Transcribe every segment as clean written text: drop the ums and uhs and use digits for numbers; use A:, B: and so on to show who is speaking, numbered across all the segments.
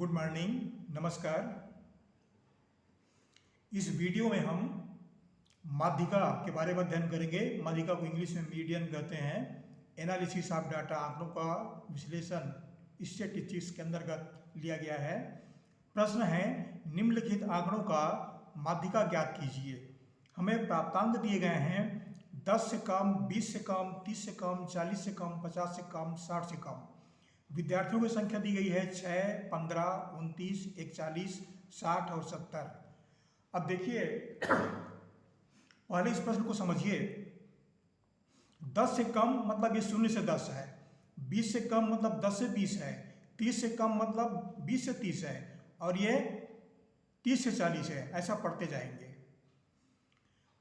A: Good morning, नमस्कार। इस video में हम माध्यिका के बारे में अध्ययन करेंगे। माध्यिका को इंग्लिश में मीडियन कहते हैं। एनालिसिस ऑफ डाटा, आंकड़ों का विश्लेषण स्टैटिस्टिक्स के अंतर्गत लिया गया है। प्रश्न है, निम्नलिखित आंकड़ों का माध्यिका ज्ञात कीजिए। हमें प्राप्तांक दिए गए हैं 10 से कम, 20 से कम, 30 से कम, 40 से कम, 50 से कम, 60 से कम। विद्यार्थियों की संख्या दी गई है 6, 15, 29, 41, 60 और 70। अब देखिए, पहले इस प्रश्न को समझिए। 10 से कम मतलब ये 0 से 10 है, 20 से कम मतलब 10 से 20 है, 30 से कम मतलब 20 से 30 है और ये 30 से 40 है। ऐसा पढ़ते जाएंगे।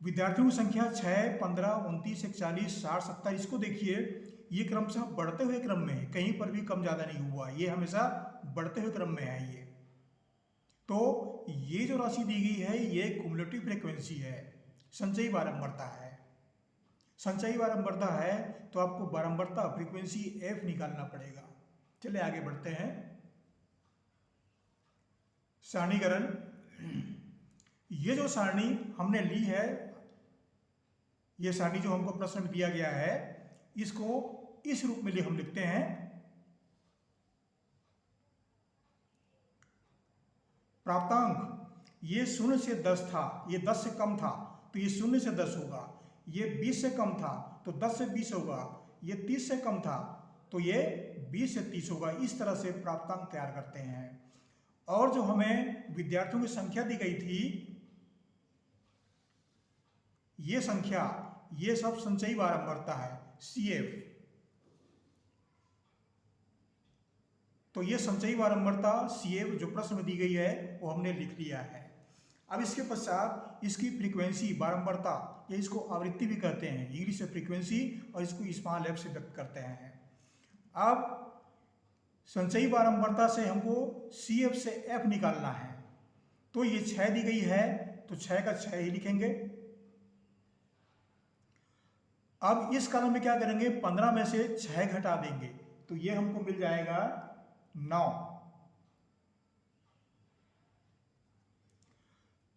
A: विद्यार्थियों की संख्या 6, 15, 29, 41, 60, 70। इसको देखिए, ये क्रमशः बढ़ते हुए क्रम में है, कहीं पर भी कम ज़्यादा नहीं हुआ, ये हमेशा बढ़ते हुए क्रम में है। ये तो ये जो राशि दी गई है ये क्युमुलेटिव फ्रीक्वेंसी है, संचयी बारंबारता है। संचयी बारंबारता है तो आपको बारंबारता फ्रीक्वेंसी एफ निकालना पड़ेगा। चलिए आगे बढ़ते हैं। सारणीकरण। ये जो सारणी हमने ली है, ये सारणी जो हमको प्रश्न में दिया गया है, इसको इस रूप में हम लिखते हैं। प्राप्तांक ये 0 से 10 था, ये 10 से कम था तो ये 0 से 10 होगा। ये 20 से कम था तो 10 से 20 होगा। ये 30 से कम था तो ये 20 से 30 होगा। इस तरह से प्राप्तांक तैयार करते हैं। और जो हमें विद्यार्थियों की संख्या दी गई थी, ये संख्या, ये सब संचयी बारंबारता है, CF। तो ये संचयी बारंबारता CF जो प्रश्न में दी गई है वो हमने लिख लिया है। अब इसके पश्चात इसकी फ्रीक्वेंसी बारंबारता, या इसको आवृत्ति भी कहते हैं, इंग्लिश में फ्रीक्वेंसी, और इसको स्मॉल f से व्यक्त करते हैं। अब संचयी बारंबारता से हमको CF से f निकालना है। तो ये 6 दी गई है तो 6 का 6 ही लिखेंगे। अब इस कॉलम में क्या करेंगे, 15 में से 6 घटा देंगे तो ये हमको मिल जाएगा 9।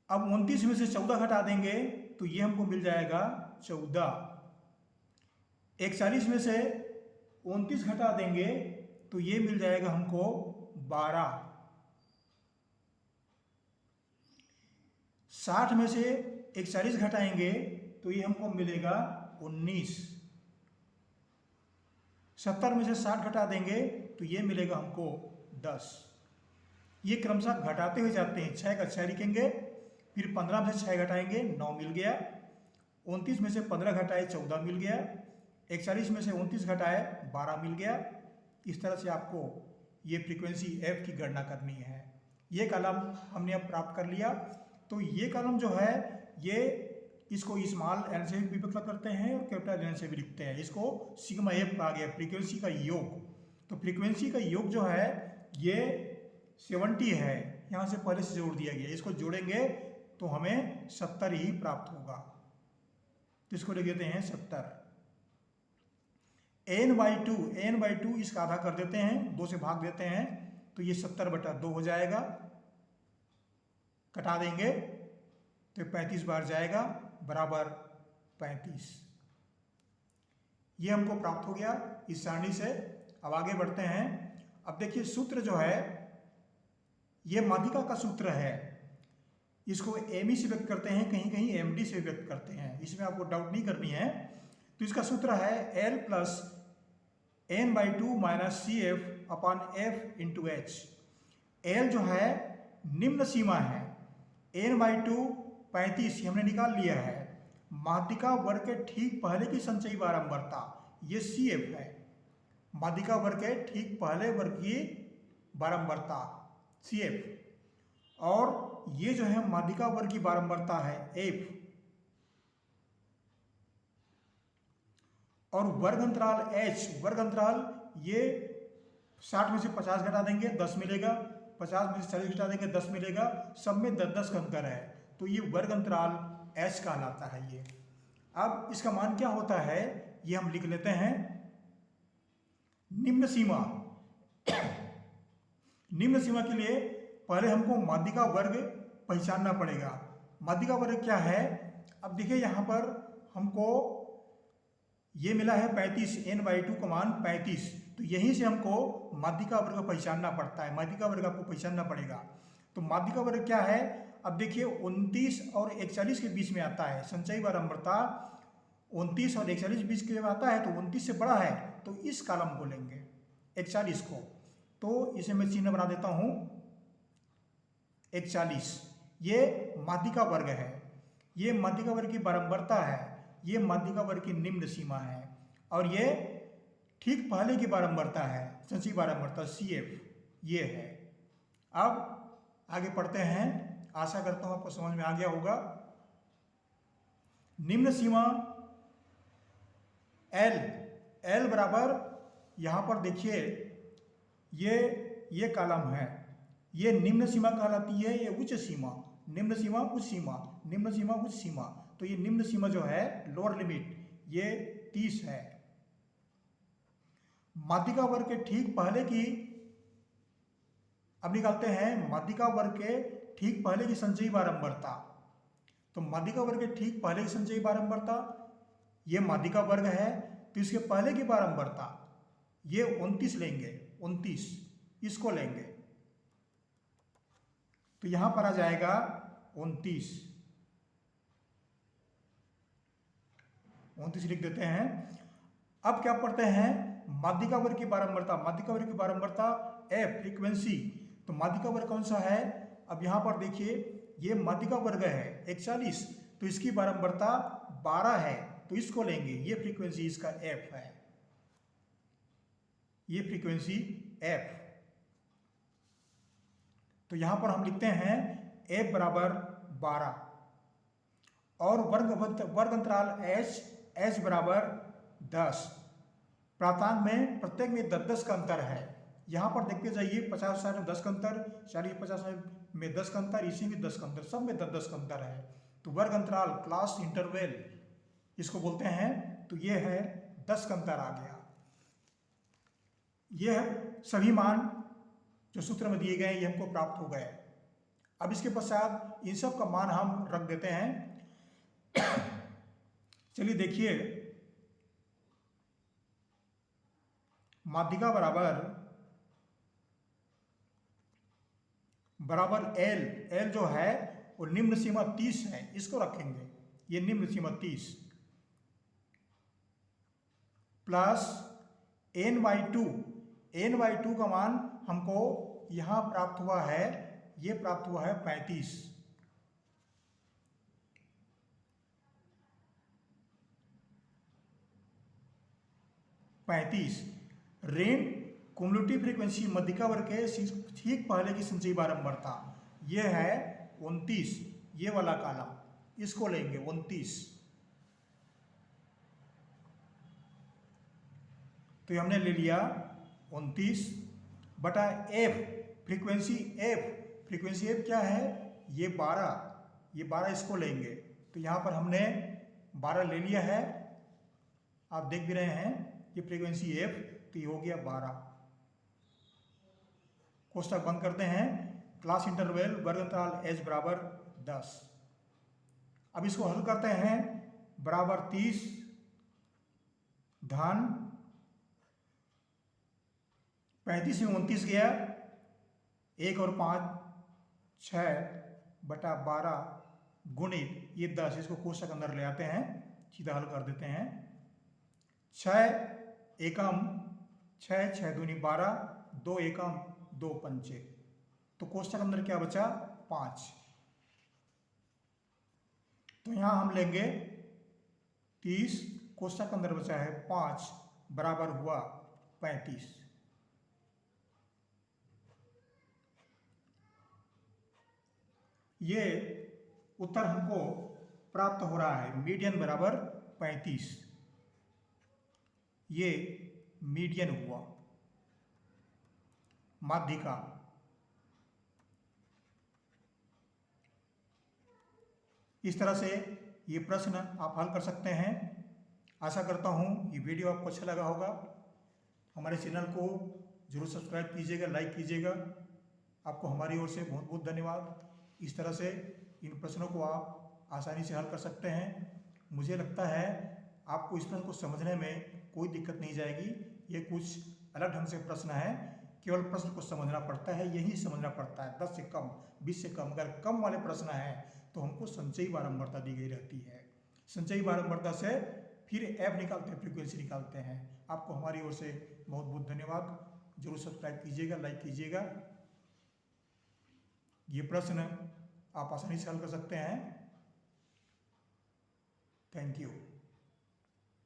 A: अब 29 में से 14 घटा देंगे तो ये हमको मिल जाएगा 14। 41 में से 29 घटा देंगे तो ये मिल जाएगा हमको 12। 60 में से 41 घटाएंगे तो ये हमको मिलेगा 19। 70 में से 60 घटा देंगे तो ये मिलेगा हमको 10। ये क्रमशः घटाते हुए जाते हैं। 6 का 6 लिखेंगे, फिर 15 में से 6 घटाएंगे, 9 मिल गया। 29 में से 15 घटाए, 14 मिल गया। 41 में से 29 घटाए, 12 मिल गया। इस तरह से आपको ये फ्रीक्वेंसी f की गणना करनी है। ये कॉलम हमने अब प्राप्त कर लिया। तो ये कॉलम जो है, ये इसको स्मॉल n से भी व्यक्त करते हैं और कैपिटल N से भी लिखते हैं। इसको सिग्मा f कहा गया, फ्रीक्वेंसी का योग। तो फ्रीक्वेंसी का योग जो है ये 70 है, यहाँ से पहले से जोड़ दिया गया। इसको जोड़ेंगे तो हमें 70 ही प्राप्त होगा। तो इसको लिख देते हैं 70। n/2 इसका आधा कर देते हैं, 2 से भाग देते हैं तो ये 70/2 हो जाएगा। कटा देंगे तो 35 बार जाएगा, बराबर 35। ये हमको प्राप्त हो गया इस सारणी से। अब आगे बढ़ते हैं। अब देखिए, सूत्र जो है ये माध्यिका का सूत्र है। इसको ME से व्यक्त करते हैं, कहीं कहीं MD से व्यक्त करते हैं, इसमें आपको डाउट नहीं करनी है। तो इसका सूत्र है L + n/2 - CF/F × H। L जो है निम्न सीमा है, n/2 35 हमने निकाल लिया है। माध्यिका वर्ग के ठीक पहले की संचयी बारंबारता ये CF है। माध्यिका वर्ग के ठीक पहले वर्ग की बारंबारता CF, और ये जो है माध्यिका वर्ग की बारंबारता है F। और वर्ग अंतराल H, वर्ग अंतराल ये 60 में से 50 घटा देंगे 10 मिलेगा, 50 में से 40 घटा देंगे 10 मिलेगा, सब में 10-10 का अंतर है। तो ये वर्ग अंतराल H कहलाता है ये। अब इसका मान क्या होता है ये हम लिख लेते हैं। निम्न सीमा निम्न सीमा के लिए पहले हमको माध्यिका वर्ग पहचानना पड़ेगा। माध्यिका वर्ग क्या है? अब देखिए यहाँ पर हमको ये मिला है 35, n/2 का मान 35, तो यहीं से हमको माध्यिका वर्ग पहचानना पड़ता है। माध्यिका वर्ग आपको पहचानना पड़ेगा। तो माध्यिका वर्ग क्या है? अब देखिए 29 और 41 के बीच में आता है। संचयी बारंबारता 29 और 41 के बीच के आता है, तो 29 से बड़ा है तो इस कॉलम को लेंगे 41 को। तो इसे मैं चिन्ह बना देता हूँ 41। ये माध्यिका वर्ग है, ये माध्यिका वर्ग की बारंबारता है, ये माध्यिका वर्ग की निम्न सीमा है, और ये ठीक पहले की बारंबारता है, संचयी बारंबारता CF ये है। अब आगे पढ़ते हैं, आशा करता हूं आपको समझ में आ गया होगा। निम्न सीमा L बराबर, यहां पर देखिए ये कॉलम है, ये निम्न सीमा कहलाती है, ये उच्च सीमा, निम्न सीमा उच्च सीमा, निम्न सीमा उच्च सीमा। तो ये निम्न सीमा जो है लोअर लिमिट ये 30 है। माध्यिका वर्ग के ठीक पहले की, अब निकालते हैं माध्यिका वर्ग के ठीक पहले की संचयी बारंबारता। तो माध्यिका वर्ग के ठीक पहले की संचयी बारंबारता, ये माध्यिका वर्ग है, तो इसके पहले की बारंबारता ये 29 लेंगे, 29 इसको लेंगे, तो यहां पर आ जाएगा 29 लिख देते हैं। अब क्या पढ़ते हैं? माध्यिका वर्ग की बारंबारता, माध्यिका वर्ग की बारंबारता F फ्रीक्वेंसी। तो माध्यिका वर्ग कौन सा है? अब यहां पर देखिए ये माध्यिका वर्ग है 41, तो इसकी बारंबारता 12 है, तो इसको लेंगे, ये फ्रीक्वेंसी इसका F है, ये फ्रीक्वेंसी F। तो यहां पर हम लिखते हैं F बराबर 12 और वर्ग अंतराल H बराबर 10। प्रांतांक में प्रत्येक में 10-10 का अंतर है। यहाँ पर देखते जाइए 50-60 में 10 का अंतर, 40-50 में 10 का अंतर, इसी में 10 का अंतर, सब में 10-10 का अंतर है। तो वर्ग अंतराल क्लास इंटरवल इसको बोलते हैं। तो ये है 10 का अंतर आ गया। ये सभी मान जो सूत्र में दिए गए ये हमको प्राप्त हो गए। अब इसके पश्चात इन सब का मान हम रख देते हैं। चलिए देखिए, माध्यिका बराबर L जो है वो निम्न सीमा 30 है, इसको रखेंगे, ये निम्न सीमा 30 प्लस n/2 का मान हमको यहां प्राप्त हुआ है, ये प्राप्त हुआ है 35 ऋण कुमुलेटिव फ्रीक्वेंसी माध्यिका वर्ग के ठीक पहले की संचयी बारंबारता ये है 29, ये वाला कॉलम, इसको लेंगे 29। तो हमने ले लिया 29 बटा F फ्रीक्वेंसी F क्या है? ये 12 इसको लेंगे, तो यहाँ पर हमने 12 ले लिया है, आप देख भी रहे हैं ये फ्रीक्वेंसी F, तो ये हो गया 12। कोष्टक बंद करते हैं, क्लास इंटरवल वर्ग अंतराल H बराबर 10। अब इसको हल करते हैं, बराबर 30 धन 35 में 29 गया, 1 और 5 6 बटा 12 गुणित ये 10, इसको कोष्टक अंदर ले आते हैं, सीधा हल कर देते हैं। 6 एकम 6 6 दूनी 12, 2 एकम 2 पंचे, तो कोष्टक अंदर क्या बचा? 5। तो यहां हम लेंगे 30, कोष्टक अंदर बचा है 5 बराबर हुआ 35। ये उत्तर हमको प्राप्त हो रहा है, मीडियन बराबर 35, ये मीडियन हुआ माध्यिका। इस तरह से ये प्रश्न आप हल कर सकते हैं। आशा करता हूँ ये वीडियो आपको अच्छा लगा होगा। हमारे चैनल को जरूर सब्सक्राइब कीजिएगा, लाइक कीजिएगा। आपको हमारी ओर से बहुत बहुत धन्यवाद। इस तरह से इन प्रश्नों को आप आसानी से हल कर सकते हैं। मुझे लगता है आपको इस प्रश्न को समझने में कोई दिक्कत नहीं जाएगी। ये कुछ अलग ढंग से प्रश्न है, केवल प्रश्न को समझना पड़ता है, यही समझना पड़ता है। 10 से कम, 20 से कम, अगर कम वाले प्रश्न हैं तो हमको संचयी बारंबारता दी गई रहती है। संचयी बारंबारता से फिर एफ निकालते हैं, फ्रीक्वेंसी निकालते हैं। आपको हमारी ओर से बहुत बहुत धन्यवाद। जरूर सब्सक्राइब कीजिएगा, लाइक कीजिएगा। ये प्रश्न आप आसानी से हल कर सकते हैं। Thank you.